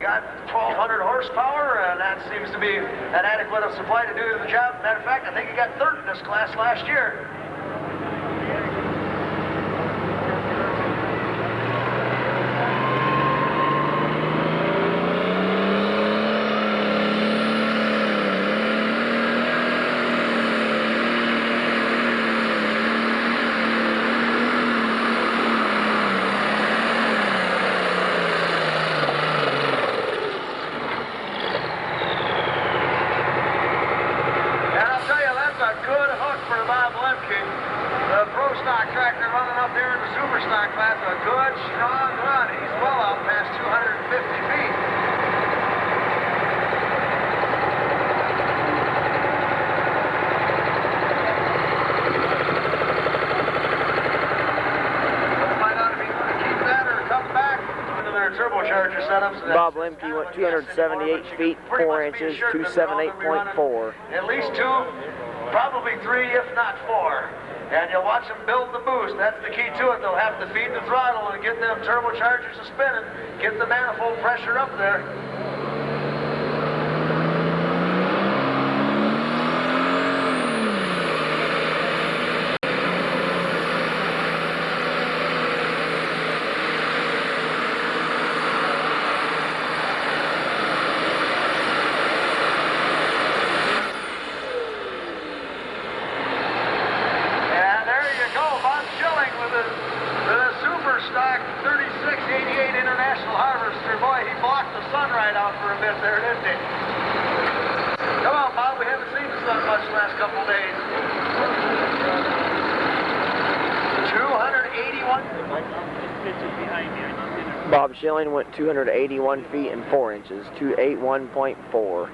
got 1,200 horsepower, and that seems to be an adequate supply to do the job. Matter of fact, I think he got third in this class last year. Bob Lemke went 278 feet, 4 inches, 278.4. At least 2, probably 3, if not 4. And you'll watch them build the boost. That's the key to it. They'll have to feed the throttle and get them turbochargers to spinning, get the manifold pressure up there. Bob Schilling went 281 feet and 4 inches, 281.4.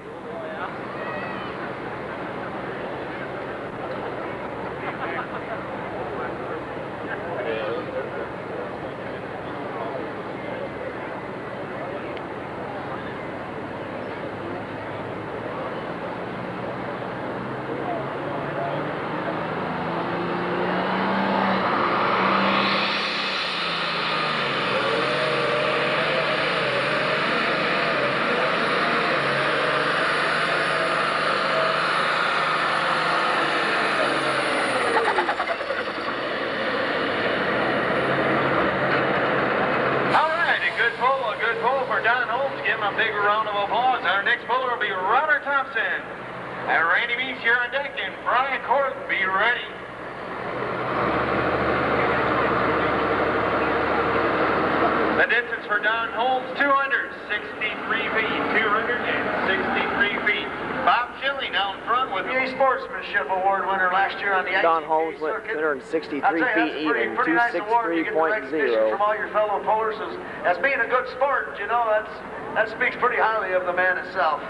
Thompson. Randy Meese here on deck, and Brian Court, be ready. The distance for Don Holmes, 263 feet, 263 feet. Bob Schilling out in front with the Sportsmanship Award winner last year on the Don Holmes went 263 feet even, pretty nice award. You get the recognition from all your fellow pullers as being a good sport. You know, that speaks pretty highly of the man itself.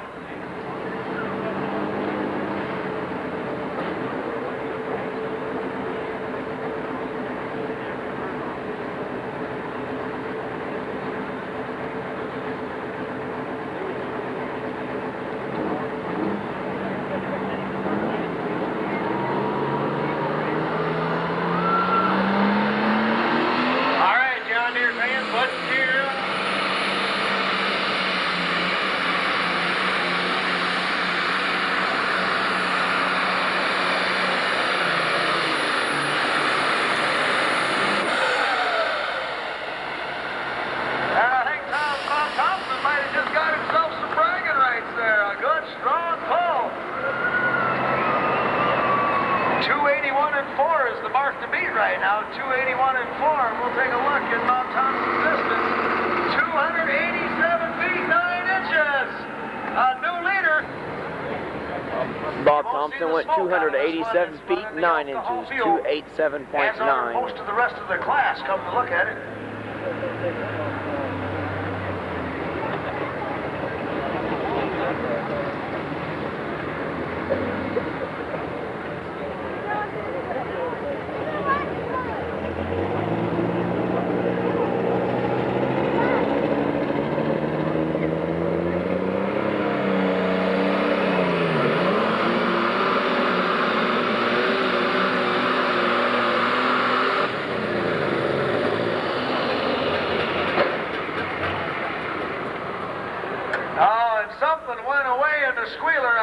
Bob Thompson went 287 feet, 9 inches, 287.9. Most of the rest of the class, come to look at it.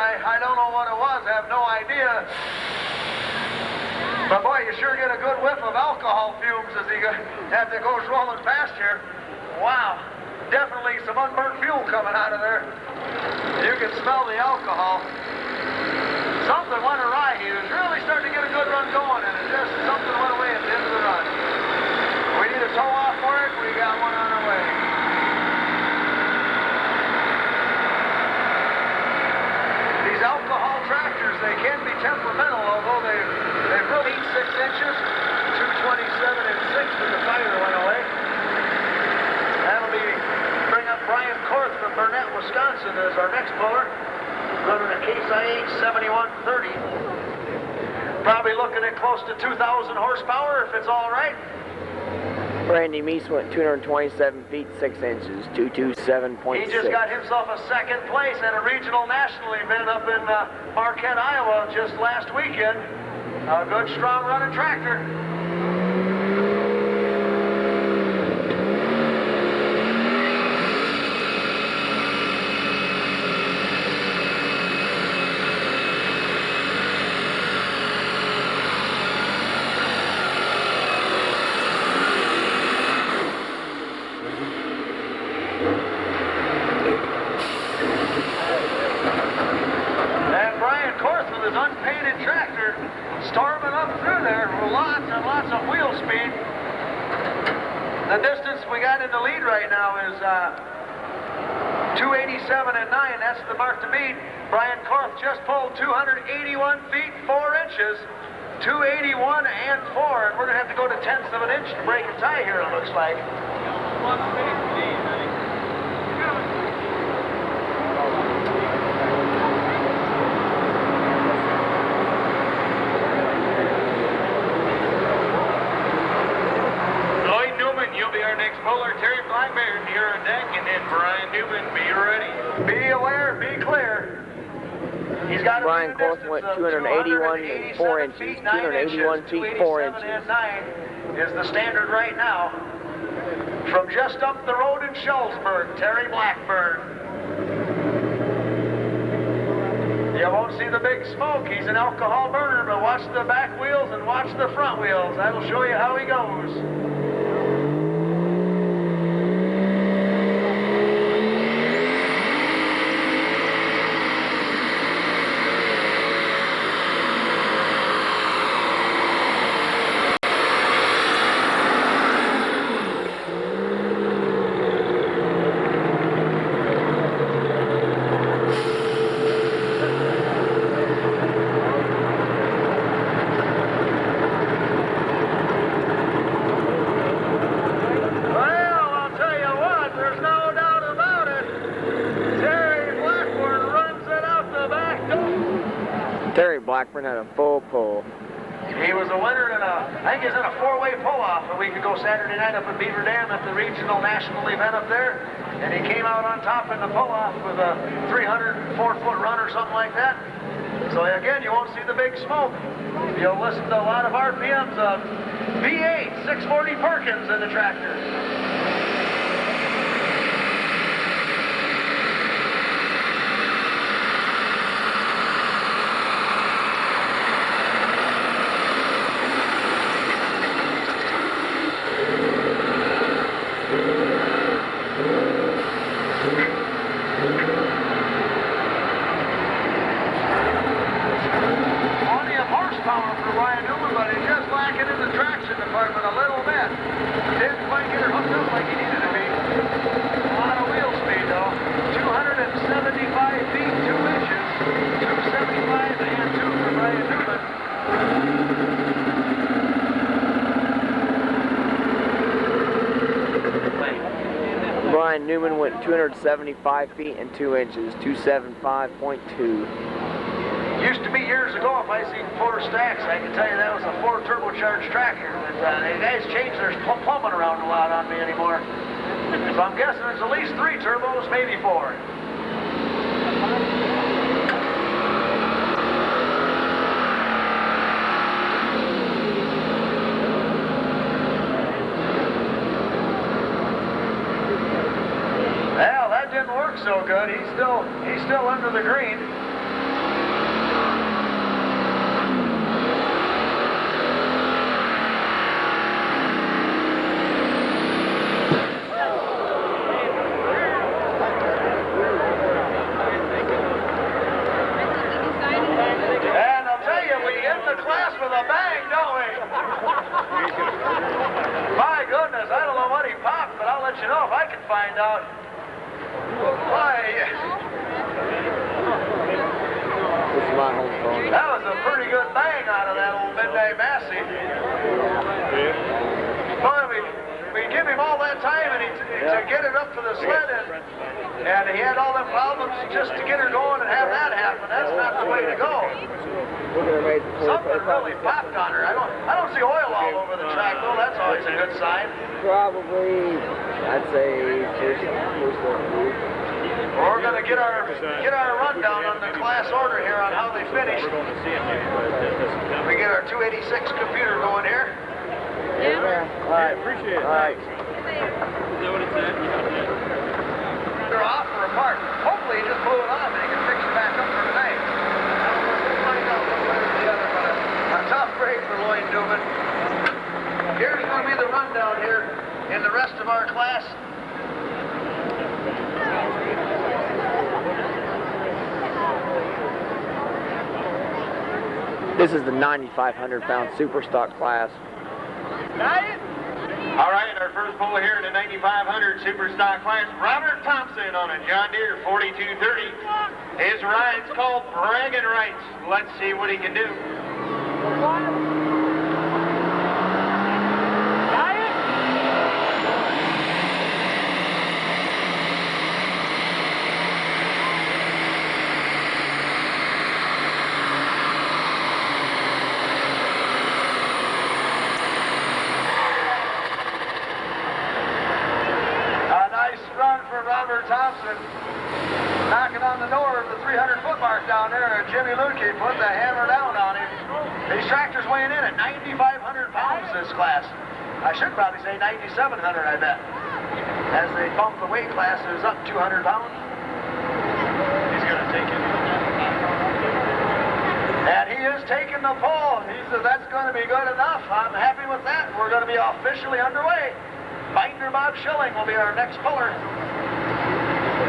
I don't know what it was. I have no idea. But boy, you sure get a good whiff of alcohol fumes as he goes rolling past here. Wow, definitely some unburnt fuel coming out of there. You can smell the alcohol. Something went awry. He was really starting to get a good run going, and it just something went away at the end of the run. We need a tow off for it. We got one on our way. These alcohol tractors, they can be temperamental, although they've really 6 inches, 227 and 6 when the tire went away. That'll be bring up Brian Korth from Burnett, Wisconsin as our next puller, running a Case IH 7130. Probably looking at close to 2,000 horsepower if it's all right. Randy Meese went 227 feet 6 inches, 227.6. He just got himself a second place at a regional national event up in Marquette, Iowa just last weekend. A good, strong running tractor. Unpainted tractor storming up through there with lots and lots of wheel speed. The distance we got in the lead right now is 287 and 9. That's the mark to beat. Brian Korth just pulled 281 feet 4 inches, 281 and 4, and we're gonna have to go to tenths of an inch to break a tie here, it looks like. You'll be our next puller. Terry Blackburn here on deck, and then Brian Newman, be ready. Be aware, be clear. He's got Brian Korth went 281 and 4 inches, 281 feet 4 inches. And 9 is the standard right now. From just up the road in Schultzburg, Terry Blackburn. You won't see the big smoke. He's an alcohol burner, but watch the back wheels and watch the front wheels. That'll show you how he goes. Blackburn had a full pull. He was a winner in I think he's in a 4-way pull-off a week ago Saturday night up in Beaver Dam at the regional national event up there. And he came out on top in the pull-off with a 304-foot run or something like that. So again, you won't see the big smoke. You'll listen to a lot of RPMs of V8, 640 Perkins in the tractor. Brian Newman went 275 feet and 2 inches, 275.2. Used to be years ago, if I seen 4 stacks, I can tell you that was a 4 turbocharged tractor. But the guys changed their plumbing around a lot on me anymore. So I'm guessing there's at least 3 turbos, maybe 4. Well, that didn't work so good. He's still under the green. a bang, don't we? My goodness, I don't know what he popped, but I'll let you know if I can find out. Why? This is my home phone. That was a pretty good bang out of that old Midnight Massey. Boy, we give him all that time and to get it up to the sled, and he had all the problems just to get her going and have that happen. That's not the way to go. Something really popped on her. I don't see oil all over the track though. That's always a good sign. Probably, I'd say first We're going to get our rundown on the class order here on how they finished. We get our 286 computer going here. Yeah. All right. Appreciate it. All right. Is that what it said? They're off or apart. Hopefully he just blew it off and he can fix it back up for tonight. We'll find out one way or the other, but a tough break for Lloyd Newman. Here's going to be the rundown here in the rest of our class. This is the 9,500-pound super stock class. All right, our first puller here in the 9,500 super stock class, Robert Thompson on a John Deere 4230. His ride's called Bragging Rights. Let's see what he can do. Robert Thompson knocking on the door of the 300-foot mark down there. Jimmy Lukey put the hammer down on him. These tractors weighing in at 9,500 pounds this class. I should probably say 9,700, I bet. As they bump the weight classes up 200 pounds. He's going to take it. And he is taking the pole. He said that's going to be good enough. I'm happy with that. We're going to be officially underway. Binder Bob Schilling will be our next puller.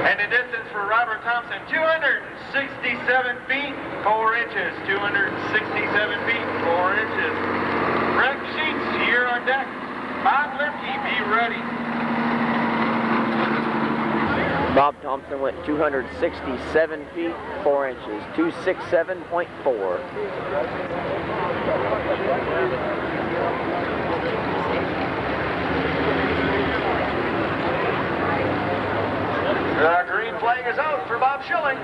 And the distance for Robert Thompson, 267 feet, 4 inches. 267 feet, 4 inches. Rex Sheets here on deck. Bob Limke, be ready. Bob Thompson went 267 feet, 4 inches, 267.4. The green flag is out for Bob Schilling.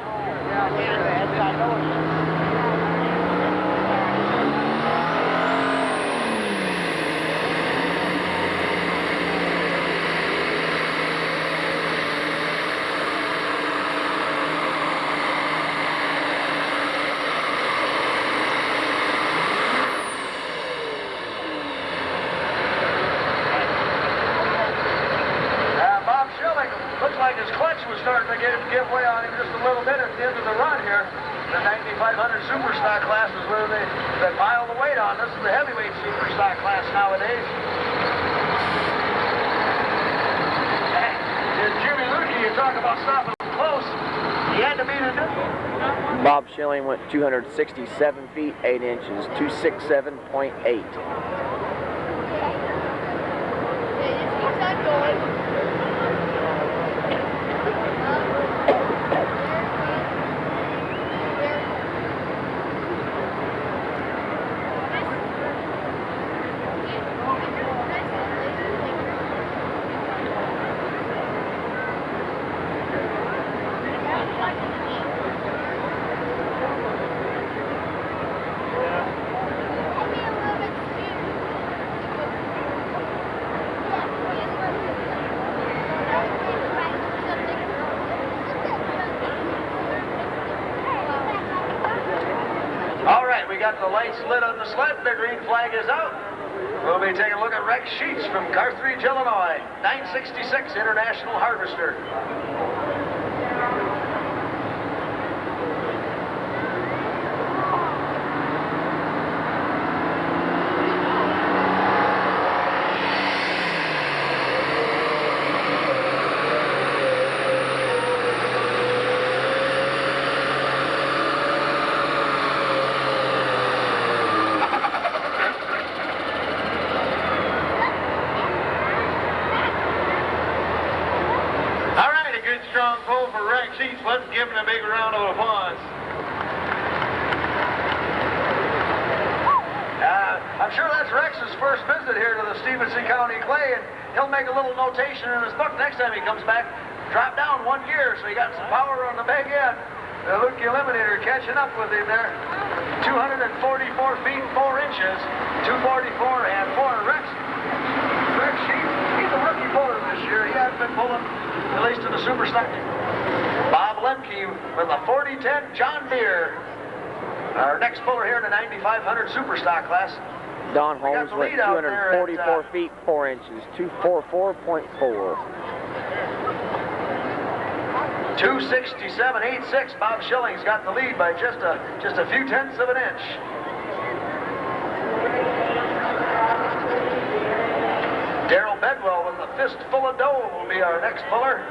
Looks like his clutch was starting to give way on him just a little bit at the end of the run here. The 9,500 super stock class is where they pile the weight on. This is the heavyweight super stock class nowadays. And Jimmy Lukey, you talk about stopping close. He had to beat it. Bob Schilling went 267 feet, 8 inches, 267.8. We got the lights lit on the sled. The green flag is out. We'll be taking a look at Rex Sheets from Carthage, Illinois. 966 International Harvester. Frank Sheets. Let's give him a big round of applause. I'm sure that's Rex's first visit here to the Stevenson County Clay, and he'll make a little notation in his book next time he comes back. Drop down 1 gear, so he got some power on the big end. The Luke Eliminator catching up with him there. 244 feet 4 inches, 244 and 4. Rex Sheets, he's a rookie puller this year. He hasn't been pulling, at least in the super stock. Bob Lemke with a 4010 John Deere. Our next puller here in the 9500 super stock class. Don Holmes went 244 feet 4 inches, 244.4. 267.86. Bob Schilling's got the lead by just a few tenths of an inch. Darrell Bedwell with a fistful of dough will be our next puller.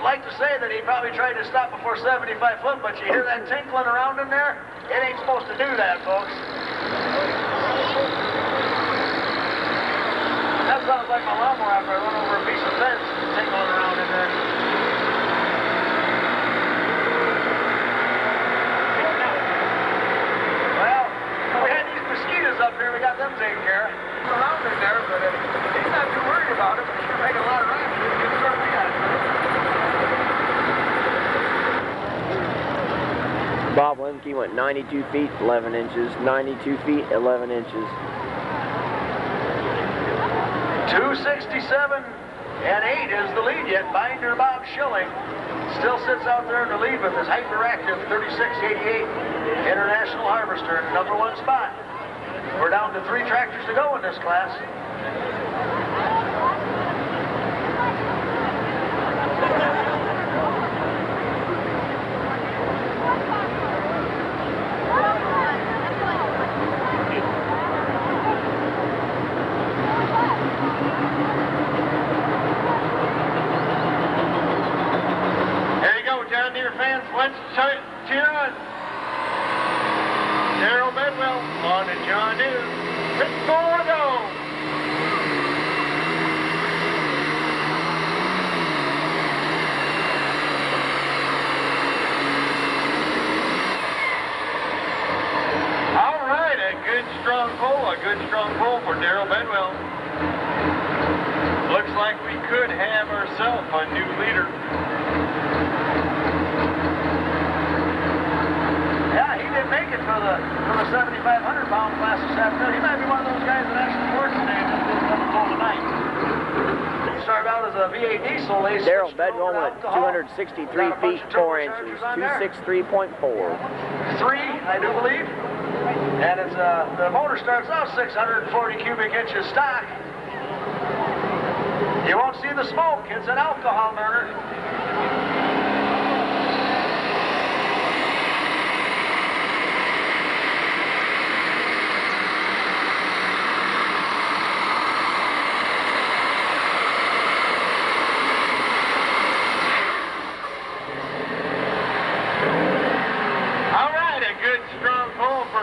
Like to say that he probably tried to stop before 75 foot, but you hear that tinkling around in there? It ain't supposed to do that, folks. That sounds like my lawnmower after I run over a piece of fence, tinkling around in there. Well, we had these mosquitoes up here, we got them taken care of. Around in there, but he's not too worried about it, but he's making a lot of rain. He's sort of Bob Lemke went 92 feet 11 inches, 92 feet 11 inches. 267 and 8 is the lead yet. Binder Bob Schilling still sits out there in the lead with his hyperactive 3688 International Harvester in the #1 spot. We're down to 3 tractors to go in this class. Let's cheer on Darrell Bedwell on the John Deere. It's more go. All right, a good strong pull for Darrell Bedwell. Looks like we could have ourselves a new leader. Make it for the 7,500 pound class this afternoon. He might be one of those guys that actually works today and just didn't come and pull tonight. He started out as a V8 diesel. Darrell Bedwell went 263 feet 4 inches, 263.4. 3, I do believe. And it's the motor starts out 640 cubic inches stock. You won't see the smoke. It's an alcohol burner.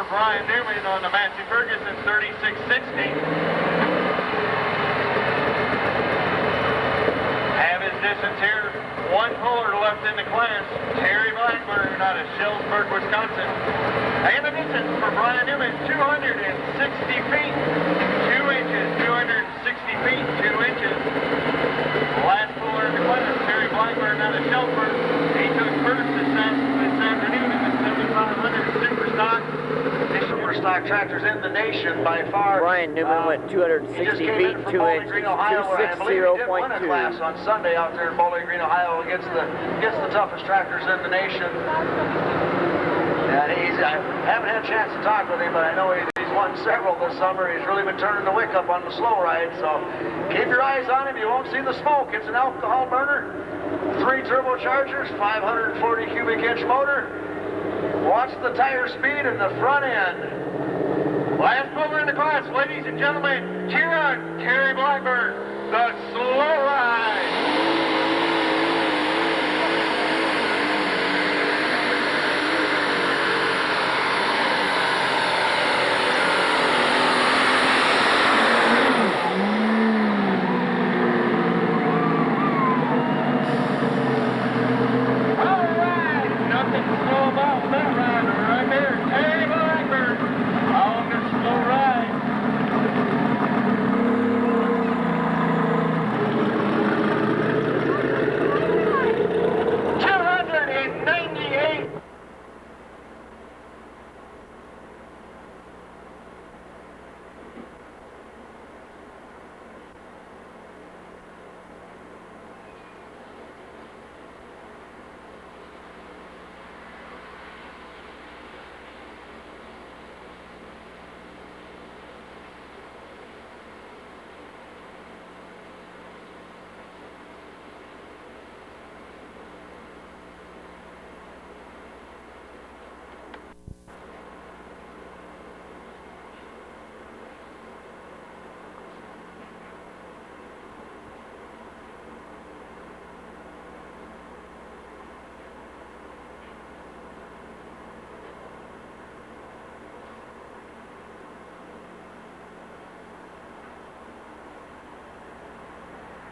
Brian Newman on the Massey Ferguson 3660. Have his distance here. 1 puller left in the class. Terry Blackburn out of Shellsburg, Wisconsin. And the distance for Brian Newman, 260 feet, 2 inches, 260 feet, 2 inches. Last puller in the class, Terry Blackburn out of Shellsburg. He took first this afternoon in the 7500 super stock. Super stock tractors in the nation by far. Brian Newman went 260 feet 2 inches, 260.2. Class on Sunday out there in Bowling Green, Ohio, against the toughest tractors in the nation. And I haven't had a chance to talk with him, but I know he's won several this summer. He's really been turning the wick up on the slow ride, so keep your eyes on him. You won't see the smoke. It's an alcohol burner. 3 turbochargers, 540 cubic inch motor. Watch the tire speed in the front end. Last mover in the class, ladies and gentlemen, cheer on Terry Blackburn, the slow ride.